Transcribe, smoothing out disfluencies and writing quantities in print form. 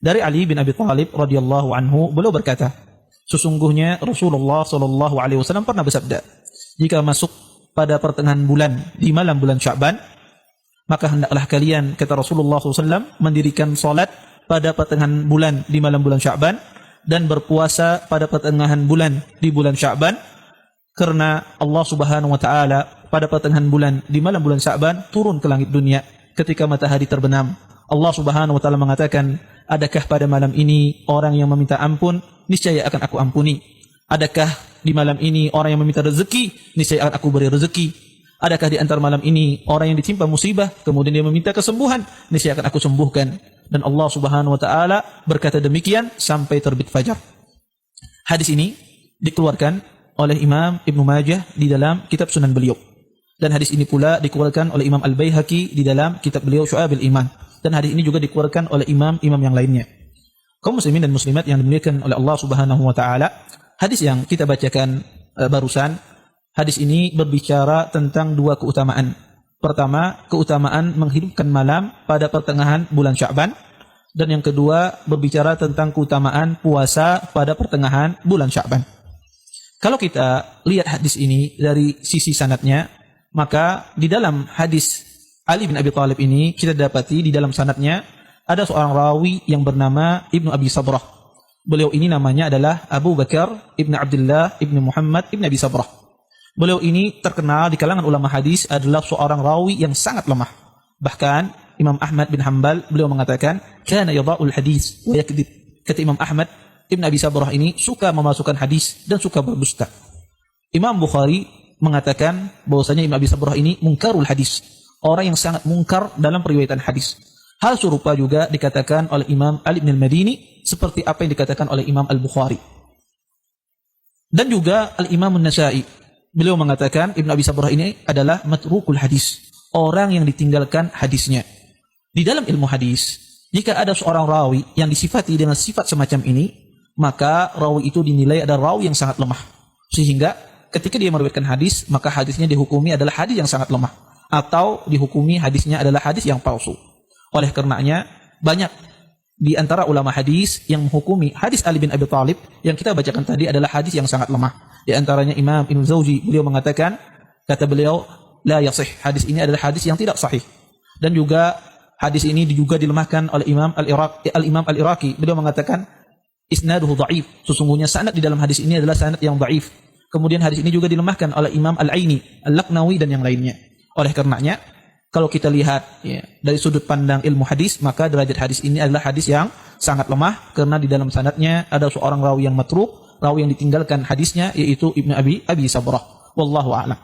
Dari Ali bin Abi Thalib radhiyallahu anhu, beliau berkata, sesungguhnya Rasulullah sallallahu alaihi wasallam pernah bersabda, jika masuk pada pertengahan bulan di malam bulan Sya'ban, maka hendaklah kalian, kata Rasulullah SAW, mendirikan salat pada pertengahan bulan di malam bulan Sya'ban dan berpuasa pada pertengahan bulan di bulan Sya'ban, karena Allah Subhanahu wa taala pada pertengahan bulan di malam bulan Sya'ban turun ke langit dunia ketika matahari terbenam. Allah Subhanahu wa taala mengatakan, adakah pada malam ini orang yang meminta ampun? Niscaya akan aku ampuni. Adakah di malam ini orang yang meminta rezeki? Niscaya akan aku beri rezeki. Adakah di antara malam ini orang yang ditimpa musibah kemudian dia meminta kesembuhan? Niscaya akan aku sembuhkan. Dan Allah Subhanahu wa taala berkata demikian sampai terbit fajar. Hadis ini dikeluarkan oleh Imam Ibnu Majah di dalam kitab Sunan beliau. Dan hadis ini pula dikeluarkan oleh Imam Al-Baihaqi di dalam kitab beliau Syu'abil Iman. Dan hadis ini juga dikeluarkan oleh imam-imam yang lainnya. Kaum muslimin dan muslimat yang dimuliakan oleh Allah Subhanahu wa taala, hadis yang kita bacakan barusan, hadis ini berbicara tentang dua keutamaan. Pertama, keutamaan menghidupkan malam pada pertengahan bulan Sya'ban, dan yang kedua berbicara tentang keutamaan puasa pada pertengahan bulan Sya'ban. Kalau kita lihat hadis ini dari sisi sanadnya, maka di dalam hadis Ali bin Abi Thalib ini kita dapati di dalam sanadnya ada seorang rawi yang bernama Ibnu Abi Sabrah. Beliau ini namanya adalah Abu Bakar Ibnu Abdullah Ibnu Muhammad Ibnu Abi Sabrah. Beliau ini terkenal di kalangan ulama hadis adalah seorang rawi yang sangat lemah. Bahkan Imam Ahmad bin Hanbal beliau mengatakan, kana yadha'ul hadis wa yakdzib. Kata Imam Ahmad, Ibnu Abi Sabrah ini suka memasukkan hadis dan suka berdusta. Imam Bukhari mengatakan bahwasanya Imam Abi Sabrah ini mungkarul hadis, orang yang sangat mungkar dalam periwayatan hadis. Hal serupa juga dikatakan oleh Imam Ali bin Al-Madini seperti apa yang dikatakan oleh Imam Al-Bukhari. Dan juga Al-Imam An-Nasa'i, beliau mengatakan Ibnu Abi Sabrah ini adalah matrukul hadis, orang yang ditinggalkan hadisnya. Di dalam ilmu hadis, jika ada seorang rawi yang disifati dengan sifat semacam ini, maka rawi itu dinilai adalah rawi yang sangat lemah. Sehingga ketika dia meriwayatkan hadis, maka hadisnya dihukumi adalah hadis yang sangat lemah, atau dihukumi hadisnya adalah hadis yang palsu. Oleh karenanya, banyak di antara ulama hadis yang menghukumi hadis Ali bin Abi Thalib yang kita bacakan tadi adalah hadis yang sangat lemah. Di antaranya Imam Ibnu Zawji, beliau mengatakan, kata beliau, la yasih, hadis ini adalah hadis yang tidak sahih. Dan juga hadis ini juga dilemahkan oleh Imam Al-Iraqi. Beliau mengatakan, isnaduhu dha'if, sesungguhnya sanad di dalam hadis ini adalah sanad yang dha'if. Kemudian hadis ini juga dilemahkan oleh Imam Al-Aini, Al-Laqnawi dan yang lainnya. Oleh karenanya, kalau kita lihat dari sudut pandang ilmu hadis, maka derajat hadis ini adalah hadis yang sangat lemah karena di dalam sanadnya ada seorang rawi yang matruk, rawi yang ditinggalkan hadisnya, yaitu Ibnu Abi Sabrah. Wallahu a'lam.